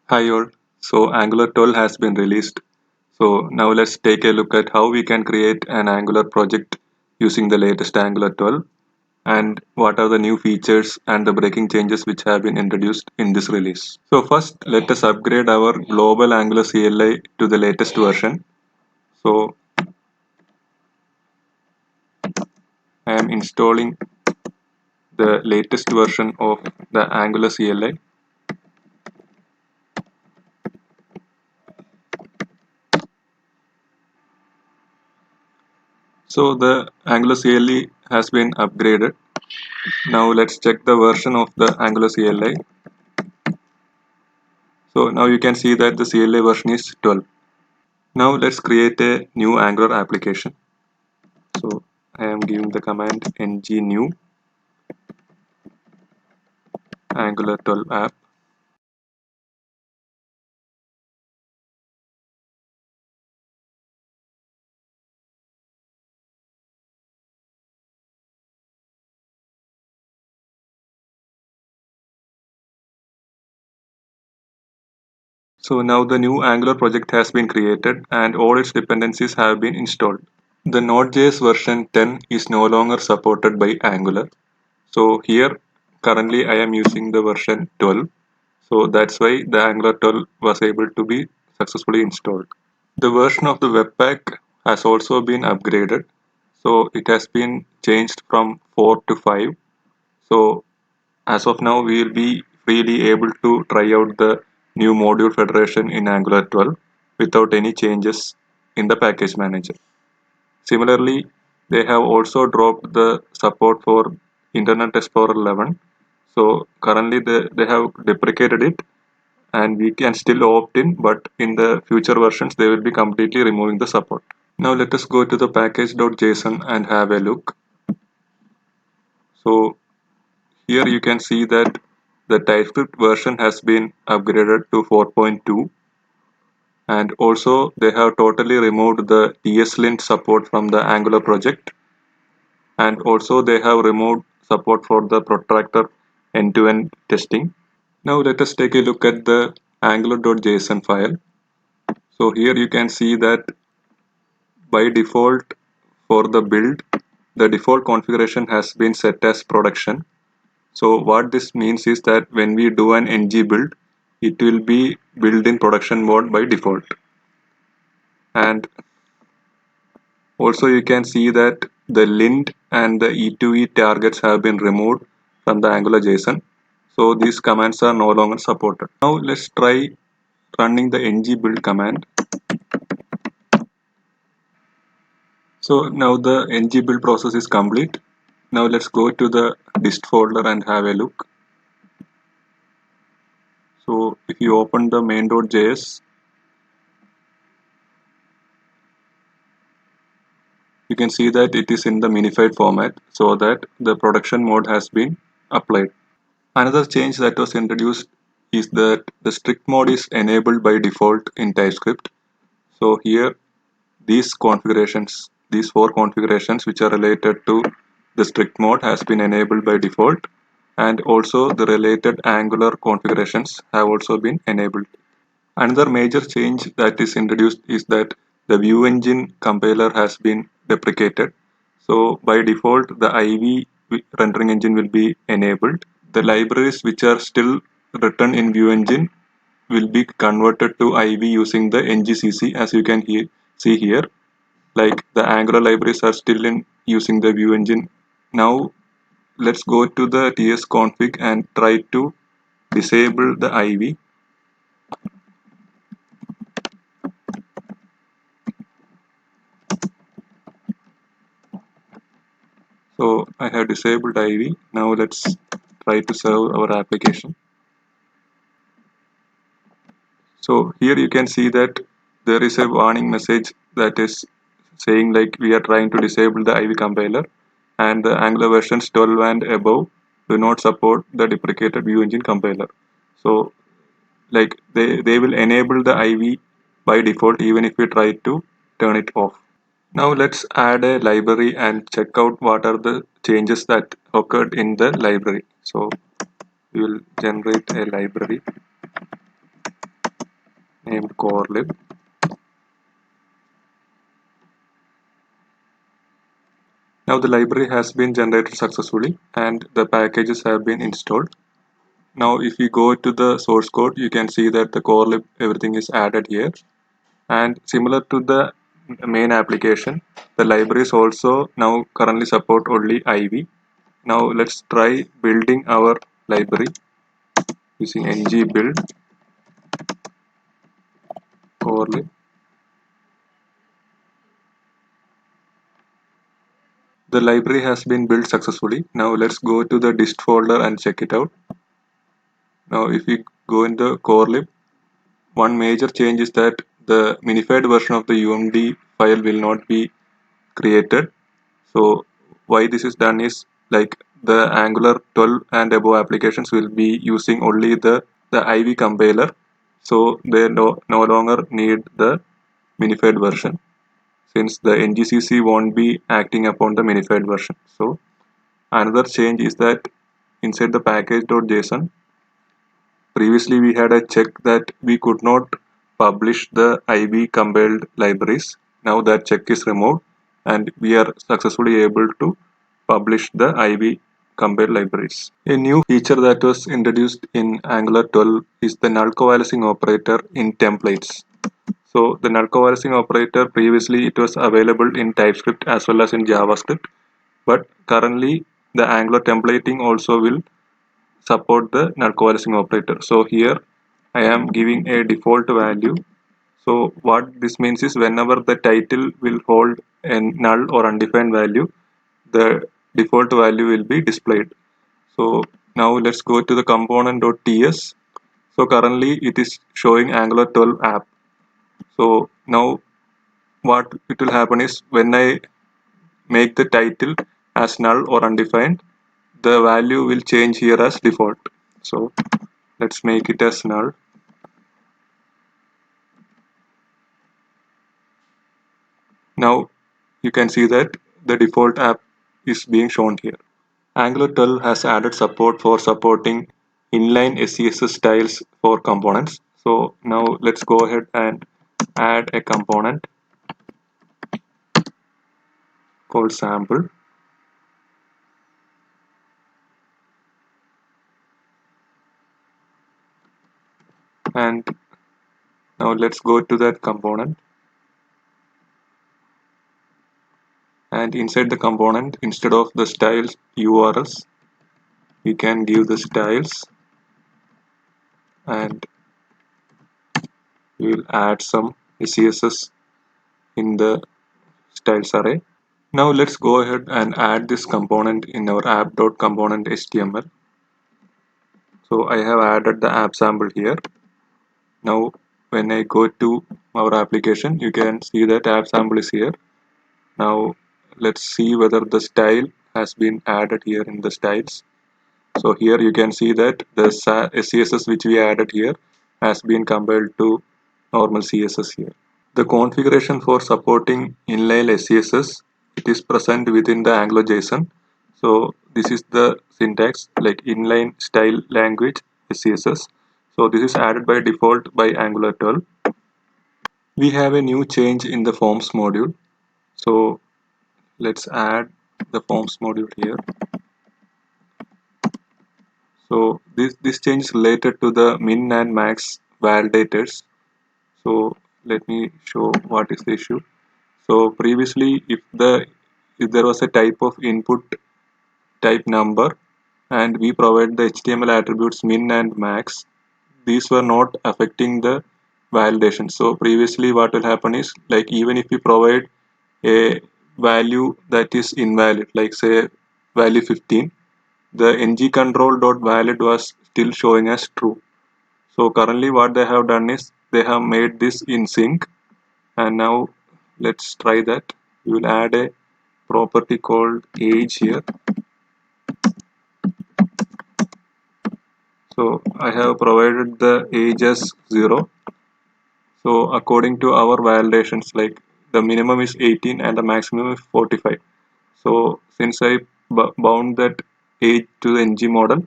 Hi all. So Angular 12 has been released. So now let's take a look at how we can create an Angular project using the latest Angular 12 and what are the new features and the breaking changes which have been introduced in this release. So first let us upgrade our global Angular CLI to the latest version. So I am installing the latest version of the Angular CLI. So the Angular CLI has been upgraded. Now let's check the version of the Angular CLI. So now you can see that the CLI version is 12. Now let's create a new Angular application. So I am giving the command ng new Angular 12 app. So now the new Angular project has been created and all its dependencies have been installed. The Node.js version 10 is no longer supported by Angular. So here currently I am using the version 12. So that's why the Angular 12 was able to be successfully installed. The version of the Webpack has also been upgraded. So it has been changed from 4 to 5. So as of now, we will be freely able to try out the new module federation in Angular 12 without any changes in the package manager. Similarly, they have also dropped the support for Internet Explorer 11. So currently they have deprecated it and we can still opt in, but in the future versions they will be completely removing the support. Now let us go to the package.json and have a look. So here you can see that the TypeScript version has been upgraded to 4.2 and also they have totally removed the ESLint support from the Angular project and also they have removed support for the protractor end-to-end testing. Now let us take a look at the angular.json file. So here you can see that by default for the build, the default configuration has been set as production. So what this means is that when we do an ng build, it will be built in production mode by default. And also you can see that the lint and the E2E targets have been removed from the Angular JSON. So these commands are no longer supported. Now let's try running the ng build command. So now the ng build process is complete. Now let's go to the dist folder and have a look. So if you open the main.js, you can see that it is in the minified format so that the production mode has been applied. Another change that was introduced is that the strict mode is enabled by default in TypeScript. So here these four configurations which are related to the strict mode has been enabled by default and also the related Angular configurations have also been enabled. Another major change that is introduced is that the View Engine compiler has been deprecated. So by default, the IV rendering engine will be enabled. The libraries which are still written in View Engine will be converted to IV using the ngCC as you can see here. Like the Angular libraries are still in using the View Engine. Now let's go to the tsconfig and try to disable the IV. So I have disabled IV. Now let's try to serve our application. So here you can see that there is a warning message that is saying like we are trying to disable the IV compiler and the Angular versions 12 and above do not support the deprecated View Engine compiler. So like they will enable the IV by default even if we try to turn it off. Now let's add a library and check out what are the changes that occurred in the library. So we will generate a library. named corelib. Now the library has been generated successfully and the packages have been installed. Now if we go to the source code, you can see that the corelib, everything is added here. And similar to the main application, the libraries also now currently support only Ivy. Now let's try building our library using ng build corelib. The library has been built successfully. Now let's go to the dist folder and check it out. Now if we go in the corelib, one major change is that the minified version of the UMD file will not be created. So why this is done is like the Angular 12 and above applications will be using only the Ivy compiler. So they no longer need the minified version since the NGCC won't be acting upon the minified version. So another change is that inside the package.json, previously we had a check that we could not publish the IB compiled libraries. Now that check is removed and we are successfully able to publish the IB compiled libraries. A new feature that was introduced in Angular 12 is the null coalescing operator in templates. So the null coalescing operator, previously it was available in TypeScript as well as in JavaScript, but currently the Angular templating also will support the null coalescing operator. So here I am giving a default value. So what this means is whenever the title will hold a null or undefined value, the default value will be displayed. So now let's go to the component.ts. So currently it is showing Angular 12 app. So now what it will happen is when I make the title as null or undefined, the value will change here as default. So let's make it as null. Now you can see that the default app is being shown here. Angular 12 has added support for supporting inline SCSS styles for components. So now let's go ahead and add a component called sample. And now let's go to that component. And inside the component, instead of the styles URLs, we can give the styles and we will add some CSS in the styles array. Now let's go ahead and add this component in our app.component HTML. So I have added the app sample here. Now when I go to our application, you can see that app sample is here. Now let's see whether the style has been added here in the styles. So here you can see that the CSS which we added here has been compiled to normal CSS here. The configuration for supporting inline SCSS, it is present within the AngularJSON. So this is the syntax like inline style language SCSS. So this is added by default by Angular 12. We have a new change in the forms module. So let's add the forms module here. So this change is related to the min and max validators. So let me show what is the issue. So previously, if there was a type of input type number and we provide the HTML attributes min and max, these were not affecting the validation. So previously, what will happen is like even if we provide a value that is invalid, like say value 15, the ng control dot valid was still showing as true. So currently, what they have done is they have made this in sync, and now let's try that. We will add a property called age here. So I have provided the age as 0. So according to our validations, like the minimum is 18 and the maximum is 45. So since I bound that age to the ng model,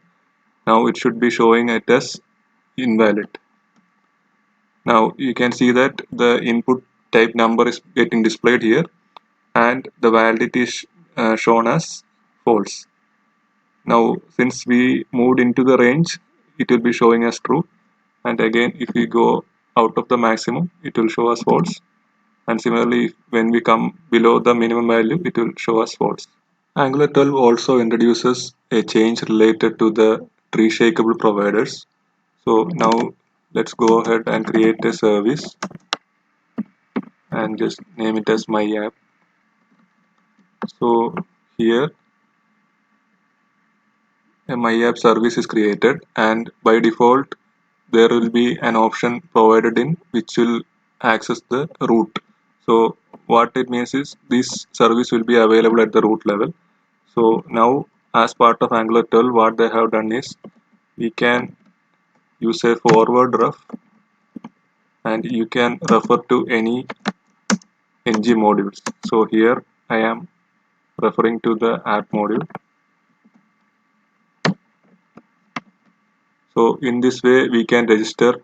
now it should be showing it as invalid. Now you can see that the input type number is getting displayed here, and the validity is shown as false. Now since we moved into the range, it will be showing as true, and again if we go out of the maximum, it will show as false, and similarly when we come below the minimum value, it will show as false. Angular 12 also introduces a change related to the tree shakeable providers. So now let's go ahead and create a service and just name it as my app. So here a my app service is created, and by default there will be an option provided in which will access the root. So what it means is this service will be available at the root level. So now as part of Angular 12, what they have done is we can use a forward ref, and you can refer to any ng modules. So here I am referring to the app module. So in this way we can register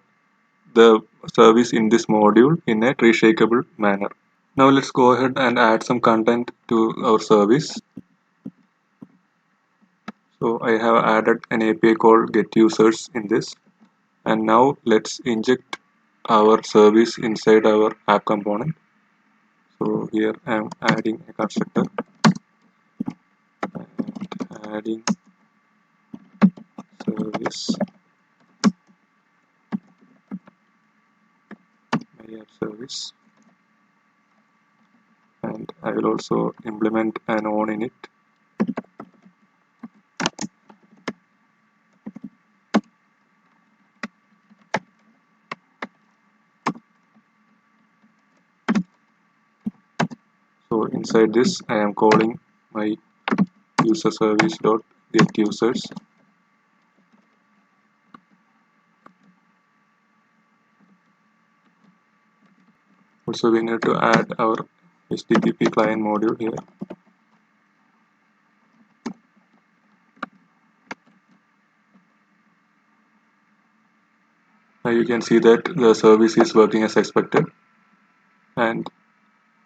the service in this module in a tree shakeable manner. Now let's go ahead and add some content to our service. So I have added an API called getUsers in this, and now let's inject our service inside our app component. So here I am adding a constructor and adding service, my app service, and I will also implement an on in it. So inside this I am calling my user service dot get users. Also we need to add our HTTP client module here. Now you can see that the service is working as expected, and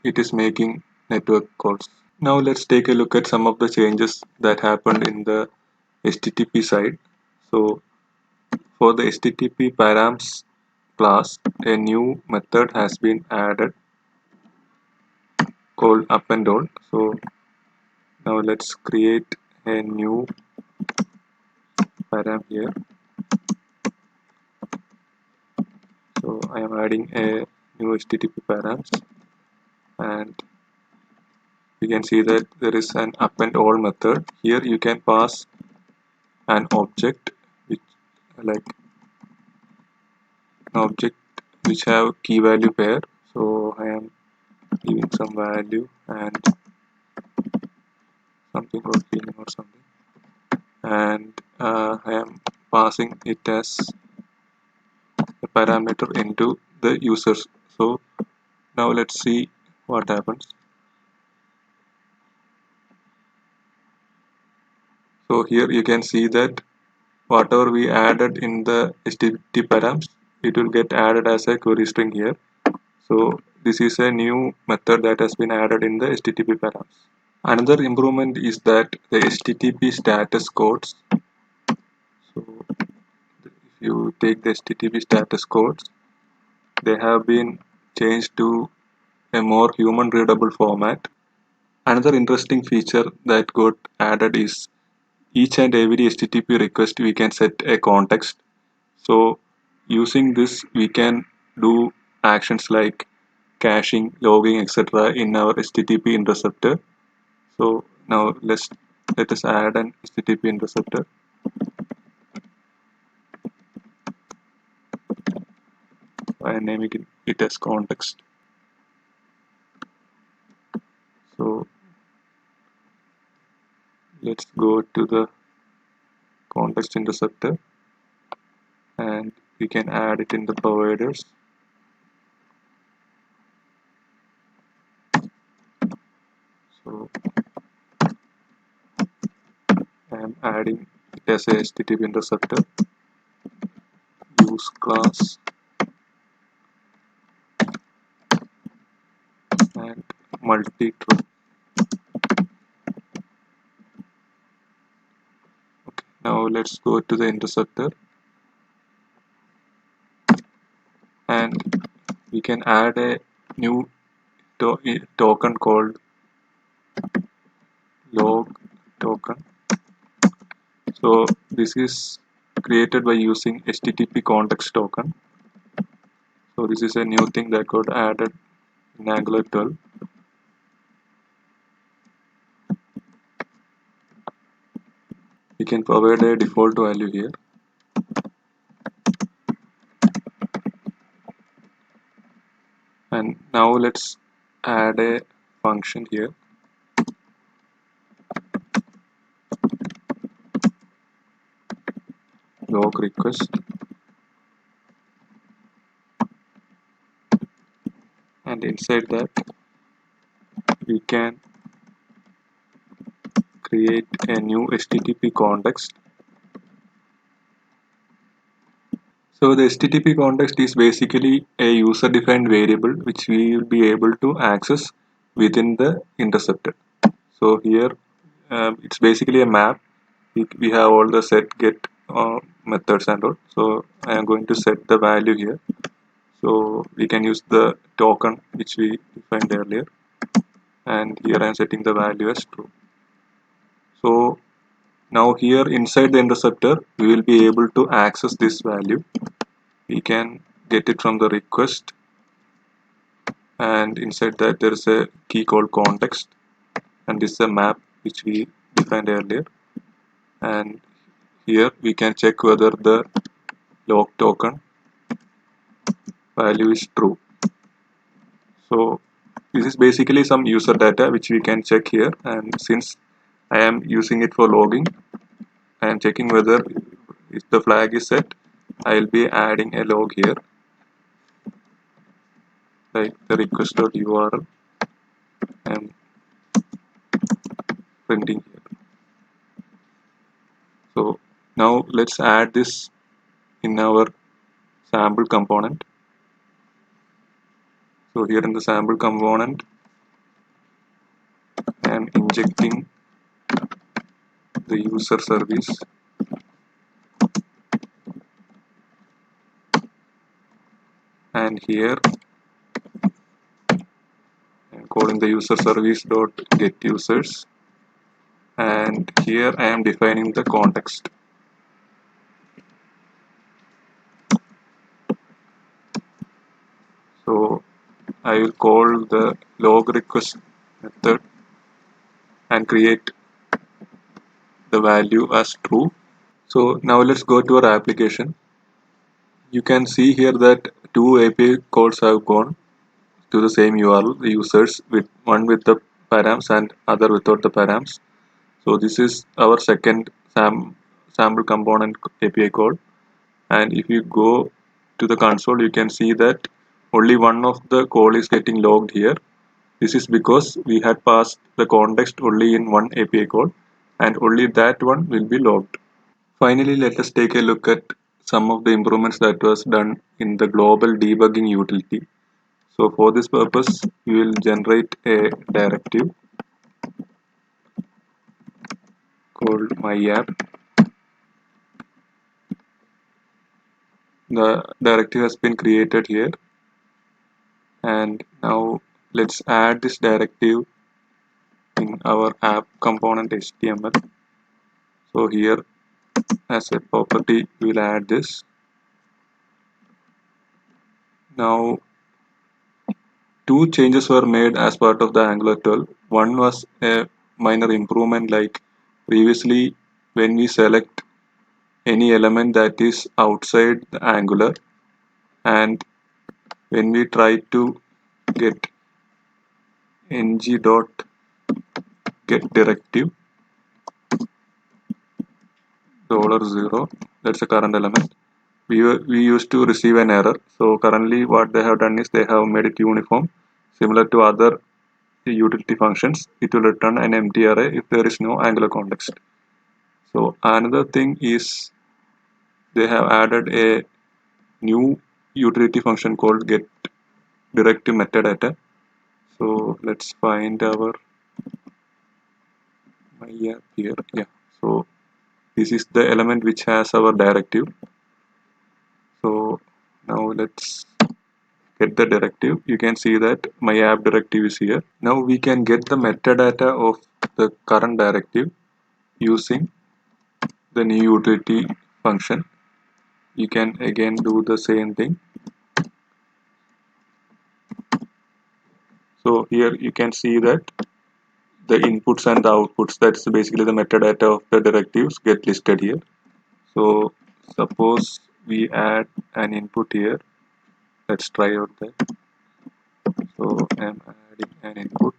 it is making network calls. Now let's take a look at some of the changes that happened in the HTTP side. So for the HTTP params class, a new method has been added called append_all. So now let's create a new param here. So I am adding a new HTTP params, and you can see that there is an append_all method. Here you can pass an object which like an object which have key value pair. So I am giving some value and something called feeling or something, and I am passing it as a parameter into the users. So now let's see what happens. So here you can see that whatever we added in the HTTP params, it will get added as a query string here. So this is a new method that has been added in the HTTP params. Another improvement is that the HTTP status codes. So if you take the HTTP status codes, they have been changed to a more human readable format. Another interesting feature that got added is each and every HTTP request we can set a context. So using this we can do actions like caching, logging, etc. in our HTTP interceptor. So now let us add an HTTP interceptor. I am naming it as context. So let's go to the context interceptor, and we can add it in the providers. So I am adding it as a HTTP interceptor, use class, and multi-true. Okay, now let's go to the interceptor, and we can add a new token called log token. So this is created by using HTTP context token. So this is a new thing that got added in Angular 12. We can provide a default value here, and now let's add a function here, log request, and inside that we can create a new HTTP context. So the HTTP context is basically a user-defined variable which we will be able to access within the interceptor. So here it's basically a map. We have all the set get methods and all. So I am going to set the value here. So we can use the token which we defined earlier, and here I am setting the value as true. So now here inside the interceptor we will be able to access this value. We can get it from the request, and inside that there is a key called context, and this is a map which we defined earlier, and here we can check whether the log token value is true. So this is basically some user data which we can check here, and since I am using it for logging, I am checking whether if the flag is set, I will be adding a log here, like the request.url and printing here. So now let's add this in our sample component. So here in the sample component, I am injecting the user service, and here I am calling the user service dot get users, and here I am defining the context. So I will call the log request method and create the value as true. So now let's go to our application. You can see here that two API calls have gone to the same URL, the users, with one with the params and other without the params. So this is our second sample component API call, and if you go to the console you can see that only one of the call is getting logged here. This is because we had passed the context only in one API call, and only that one will be logged. Finally, let us take a look at some of the improvements that was done in the global debugging utility. So for this purpose, we will generate a directive called myapp. The directive has been created here, and now let's add this directive in our app component HTML. So here as a property we'll add this. Now two changes were made as part of the Angular 12. One was a minor improvement, like previously when we select any element that is outside the Angular, and when we try to get ng dot get directive $0, that's the current element, we used to receive an error. So currently what they have done is they have made it uniform, similar to other utility functions. It will return an empty array if there is no Angular context. So another thing is they have added a new utility function called get directive metadata. So let's find our my app here. Yeah. So this is the element which has our directive. So now let's get the directive. You can see that my app directive is here. Now we can get the metadata of the current directive using the new utility function. You can again do the same thing. So here you can see that the inputs and the outputs, that's basically the metadata of the directives, get listed here. So suppose we add an input here. Let's try out that. So I'm adding an input.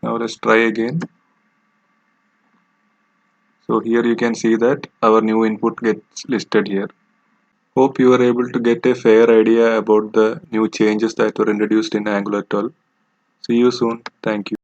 Now let's try again. So here you can see that our new input gets listed here. Hope you are able to get a fair idea about the new changes that were introduced in Angular 12. See you soon. Thank you.